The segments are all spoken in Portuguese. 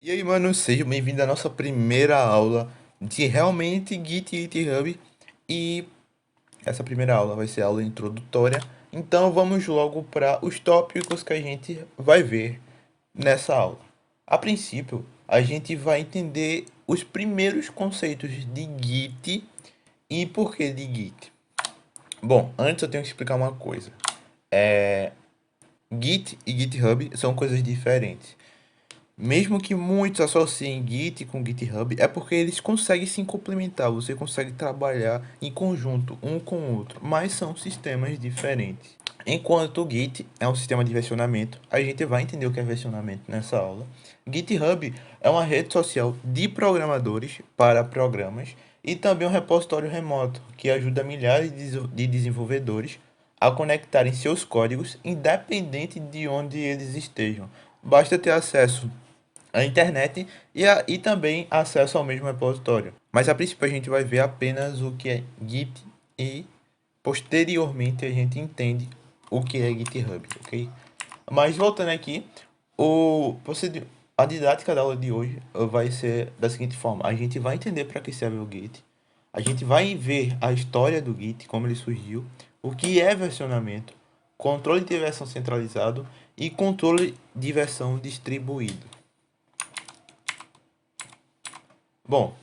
E aí, mano, seja bem-vindo à nossa primeira aula de realmente Git e GitHub. E essa primeira aula vai ser a aula introdutória. Então, vamos logo para os tópicos que a gente vai ver nessa aula. A princípio, a gente vai entender os primeiros conceitos de Git e por que de Git. Bom, antes eu tenho que explicar uma coisa. Git e GitHub são coisas diferentes. Mesmo que muitos associem Git com GitHub, é porque eles conseguem se complementar, você consegue trabalhar em conjunto um com o outro, mas são sistemas diferentes. Enquanto o Git é um sistema de versionamento, a gente vai entender o que é versionamento nessa aula. GitHub é uma rede social de programadores para programas e também um repositório remoto que ajuda milhares de desenvolvedores a conectarem seus códigos independente de onde eles estejam. Basta ter acesso à internet e também acesso ao mesmo repositório. Mas a princípio a gente vai ver apenas o que é Git e posteriormente a gente entende o que é GitHub, ok? Mas voltando aqui, a didática da aula de hoje vai ser da seguinte forma: a gente vai entender para que serve o Git, a gente vai ver a história do Git, como ele surgiu, o que é versionamento, controle de versão centralizado e controle de versão distribuído. Bom,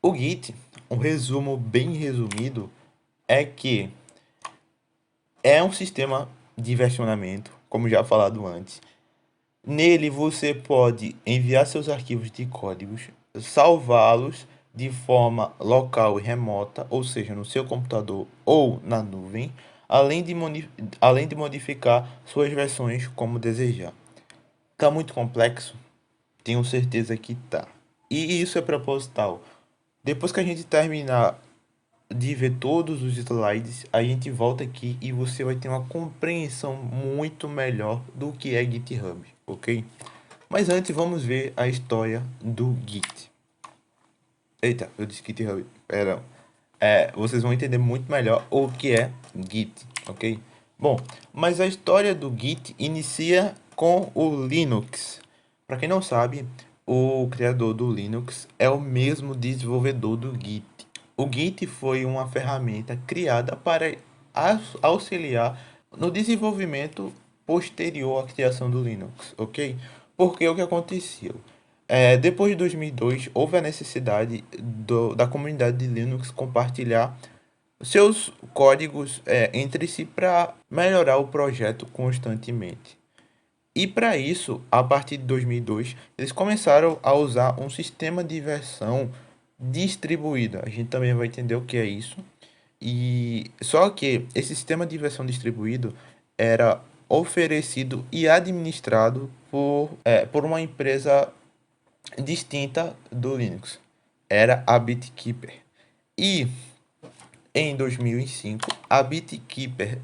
o Git, um resumo bem resumido, é que é um sistema de versionamento, como já falado antes. Nele você pode enviar seus arquivos de códigos, salvá-los de forma local e remota, ou seja, no seu computador ou na nuvem, além de modificar suas versões como desejar. Tá muito complexo? Tenho certeza que tá. E isso é proposital. Depois que a gente terminar de ver todos os slides, a gente volta aqui e você vai ter uma compreensão muito melhor do que é GitHub, ok? Mas antes vamos ver a história do Git. Eita, eu disse GitHub, perdão. Vocês vão entender muito melhor o que é Git, ok? Bom, mas a história do Git inicia com o Linux. Para quem não sabe, o criador do Linux é o mesmo desenvolvedor do Git. O Git foi uma ferramenta criada para auxiliar no desenvolvimento posterior à criação do Linux, ok? Porque o que aconteceu? Depois de 2002, houve a necessidade da comunidade de Linux compartilhar seus códigos entre si para melhorar o projeto constantemente. E para isso, a partir de 2002, eles começaram a usar um sistema de versão distribuída. A gente também vai entender o que é isso. E só que esse sistema de versão distribuído era oferecido e administrado por uma empresa distinta do Linux. Era a BitKeeper. E em 2005, a BitKeeper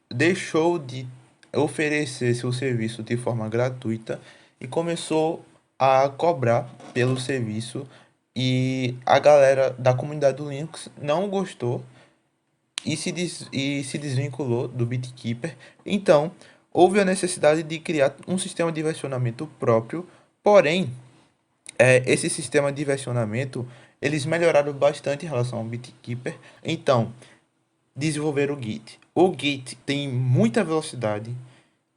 deixou de oferecer seu serviço de forma gratuita e começou a cobrar pelo serviço, e a galera da comunidade do Linux não gostou e se desvinculou do BitKeeper. Então, houve a necessidade de criar um sistema de versionamento próprio, porém, esse sistema de versionamento, eles melhoraram bastante em relação ao BitKeeper. Então, desenvolver o Git. O Git tem muita velocidade,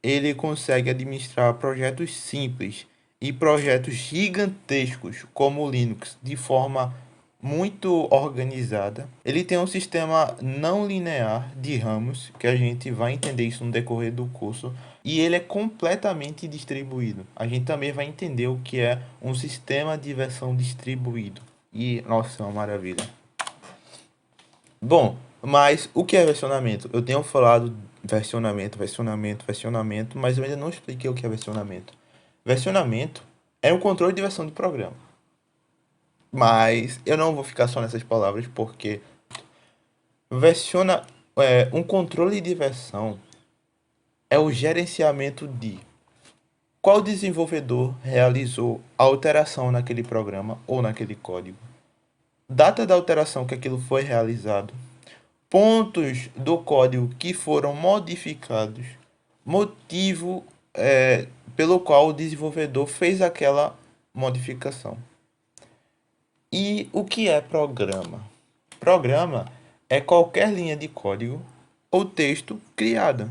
ele consegue administrar projetos simples e projetos gigantescos como o Linux de forma muito organizada. Ele tem um sistema não linear de ramos, que a gente vai entender isso no decorrer do curso, e ele é completamente distribuído. A gente também vai entender o que é um sistema de versão distribuído. E, nossa, é uma maravilha. Bom, mas o que é versionamento? Eu tenho falado versionamento, mas eu ainda não expliquei o que é versionamento. Versionamento é um controle de versão de programa. Mas eu não vou ficar só nessas palavras, porque versiona, um controle de versão é o gerenciamento de qual desenvolvedor realizou a alteração naquele programa ou naquele código, data da alteração que aquilo foi realizado, pontos do código que foram modificados, motivo pelo qual o desenvolvedor fez aquela modificação. E o que é programa? Programa é qualquer linha de código ou texto criada.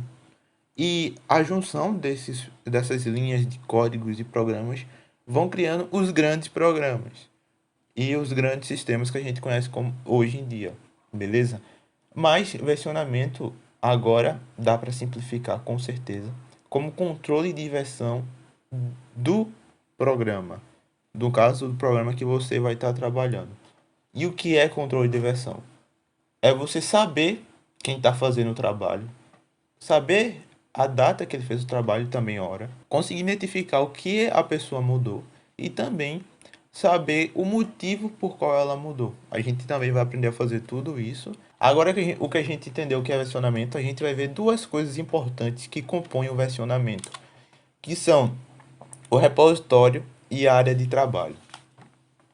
E a junção dessas linhas de códigos e programas vão criando os grandes programas e os grandes sistemas que a gente conhece como hoje em dia, beleza? Mas versionamento agora dá para simplificar com certeza, como controle de versão do programa, no caso do programa que você vai estar trabalhando. E o que é controle de versão? É você saber quem está fazendo o trabalho, saber a data que ele fez o trabalho e também a hora, conseguir identificar o que a pessoa mudou e também saber o motivo por qual ela mudou. A gente também vai aprender a fazer tudo isso. Agora que o que a gente entendeu que é versionamento, a gente vai ver duas coisas importantes que compõem o versionamento, que são o repositório e a área de trabalho.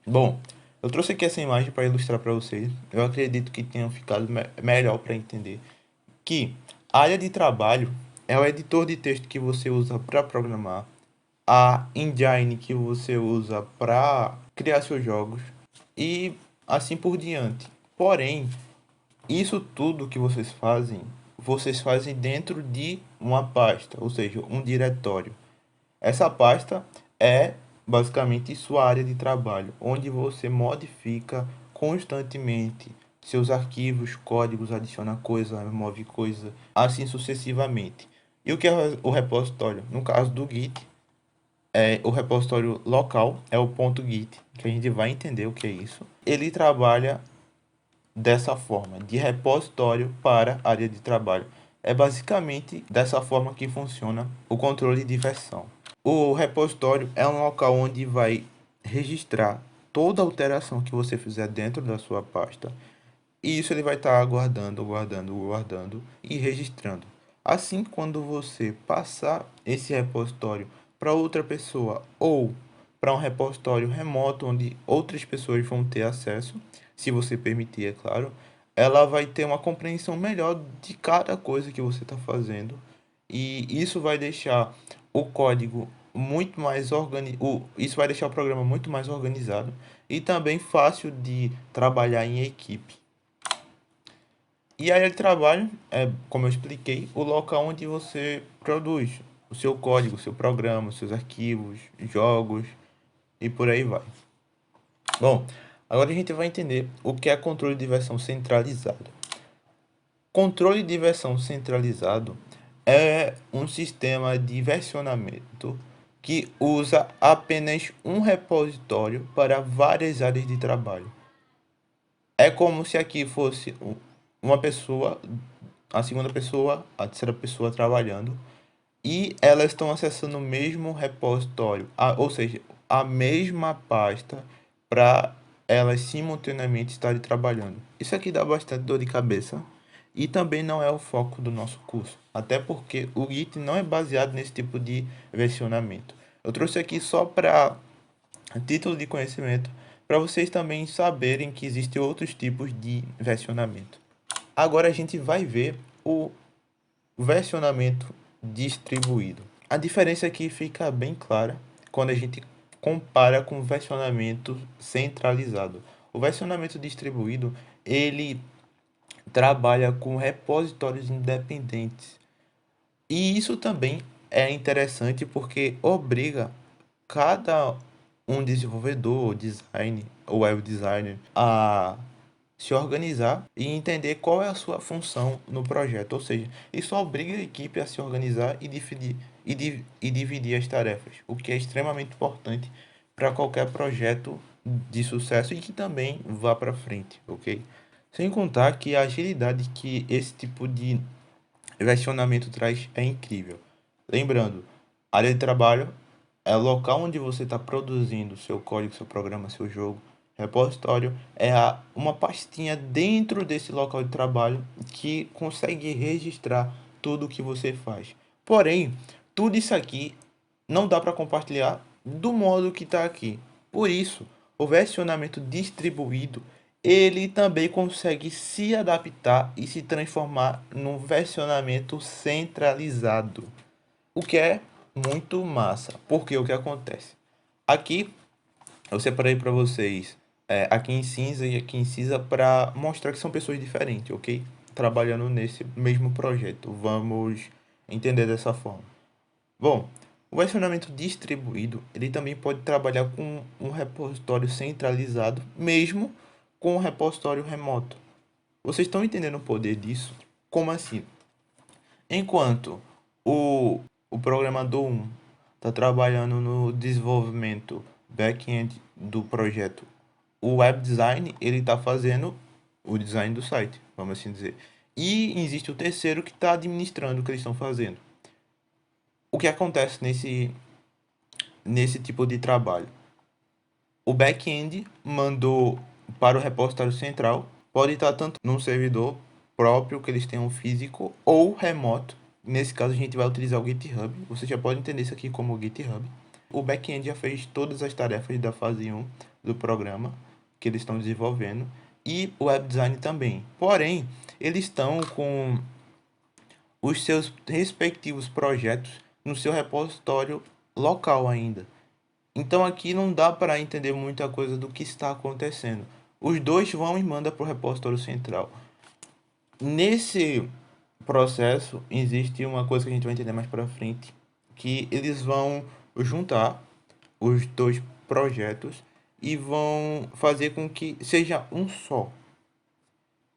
Bom, eu trouxe aqui essa imagem para ilustrar para vocês. Eu acredito que tenha ficado melhor para entender que a área de trabalho é o editor de texto que você usa para programar, a engine que você usa para criar seus jogos e assim por diante. Porém, isso tudo que vocês fazem dentro de uma pasta, ou seja, um diretório. Essa pasta é basicamente sua área de trabalho, onde você modifica constantemente seus arquivos, códigos, adiciona coisa, remove coisa, assim sucessivamente. E o que é o repositório? No caso do Git, o repositório local é o .git, que a gente vai entender o que é isso. Ele trabalha dessa forma, de repositório para área de trabalho. É basicamente dessa forma que funciona o controle de versão. O repositório é um local onde vai registrar toda alteração que você fizer dentro da sua pasta. E isso ele vai estar guardando e registrando. Assim, quando você passar esse repositório para outra pessoa ou para um repositório remoto onde outras pessoas vão ter acesso, se você permitir, é claro, ela vai ter uma compreensão melhor de cada coisa que você está fazendo. E isso vai deixar o código muito mais isso vai deixar o programa muito mais organizado e também fácil de trabalhar em equipe. E a área de trabalho é, como eu expliquei, o local onde você produz o seu código, o seu programa, os seus arquivos, jogos e por aí vai. Bom, agora a gente vai entender o que é controle de versão centralizado. Controle de versão centralizado é um sistema de versionamento que usa apenas um repositório para várias áreas de trabalho. É como se aqui fosse uma pessoa, a segunda pessoa, a terceira pessoa trabalhando, e elas estão acessando o mesmo repositório, ou seja, a mesma pasta para elas simultaneamente estarem trabalhando. Isso aqui dá bastante dor de cabeça e também não é o foco do nosso curso, até porque o Git não é baseado nesse tipo de versionamento. Eu trouxe aqui só para título de conhecimento, para vocês também saberem que existem outros tipos de versionamento. Agora a gente vai ver o versionamento distribuído. A diferença aqui fica bem clara quando a gente compara com o versionamento centralizado. O versionamento distribuído, ele trabalha com repositórios independentes. E isso também é interessante porque obriga cada um desenvolvedor, design ou web designer a se organizar e entender qual é a sua função no projeto. Ou seja, isso obriga a equipe a se organizar e dividir as tarefas, o que é extremamente importante para qualquer projeto de sucesso e que também vá para frente, ok? Sem contar que a agilidade que esse tipo de versionamento traz é incrível. Lembrando, área de trabalho é o local onde você está produzindo seu código, seu programa, seu jogo. Repositório é uma pastinha dentro desse local de trabalho que consegue registrar tudo o que você faz. Porém, tudo isso aqui não dá para compartilhar do modo que está aqui. Por isso, o versionamento distribuído ele também consegue se adaptar e se transformar num versionamento centralizado, o que é muito massa. Porque o que acontece? Aqui Eu separei para vocês aqui em cinza e aqui em cinza para mostrar que são pessoas diferentes, ok? Trabalhando nesse mesmo projeto. Vamos entender dessa forma. Bom, o versionamento distribuído, ele também pode trabalhar com um repositório centralizado, mesmo com um repositório remoto. Vocês estão entendendo o poder disso? Como assim? Enquanto o programador 1 está trabalhando no desenvolvimento back-end do projeto, o web design ele está fazendo o design do site, vamos assim dizer. E existe o terceiro que está administrando o que eles estão fazendo. O que acontece nesse tipo de trabalho? O back-end mandou para o repositório central, pode estar tanto num servidor próprio que eles tenham físico ou remoto. Nesse caso a gente vai utilizar o GitHub. Você já pode entender isso aqui como o GitHub. O back-end já fez todas as tarefas da fase 1 do programa que eles estão desenvolvendo e o web design também. Porém, eles estão com os seus respectivos projetos no seu repositório local ainda. Então aqui não dá para entender muita coisa do que está acontecendo. Os dois vão e mandam para o repositório central. Nesse processo existe uma coisa que a gente vai entender mais para frente, que eles vão juntar os dois projetos e vão fazer com que seja um só.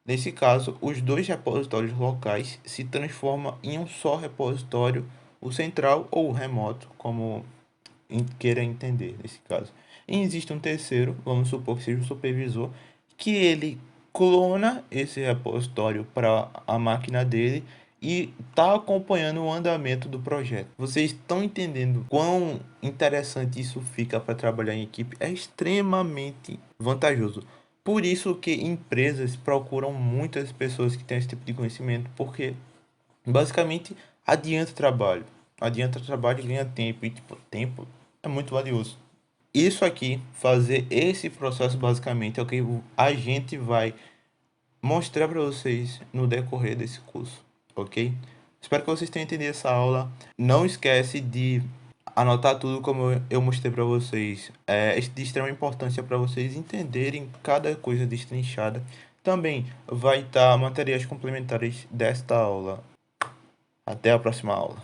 Nesse caso, os dois repositórios locais se transformam em um só repositório, o central ou o remoto, como queira entender nesse caso. E existe um terceiro, vamos supor que seja o supervisor, que ele clona esse repositório para a máquina dele e está acompanhando o andamento do projeto. Vocês estão entendendo quão interessante isso fica para trabalhar em equipe? É extremamente vantajoso. Por isso que empresas procuram muitas pessoas que têm esse tipo de conhecimento, porque basicamente adianta trabalho. Adianta trabalho e ganha tempo. E tipo, tempo é muito valioso. Isso aqui, fazer esse processo basicamente é o que a gente vai mostrar para vocês no decorrer desse curso, ok? Espero que vocês tenham entendido essa aula. Não esquece de anotar tudo como eu mostrei para vocês. É de extrema importância para vocês entenderem cada coisa destrinchada. Também vai estar materiais complementares desta aula. Até a próxima aula.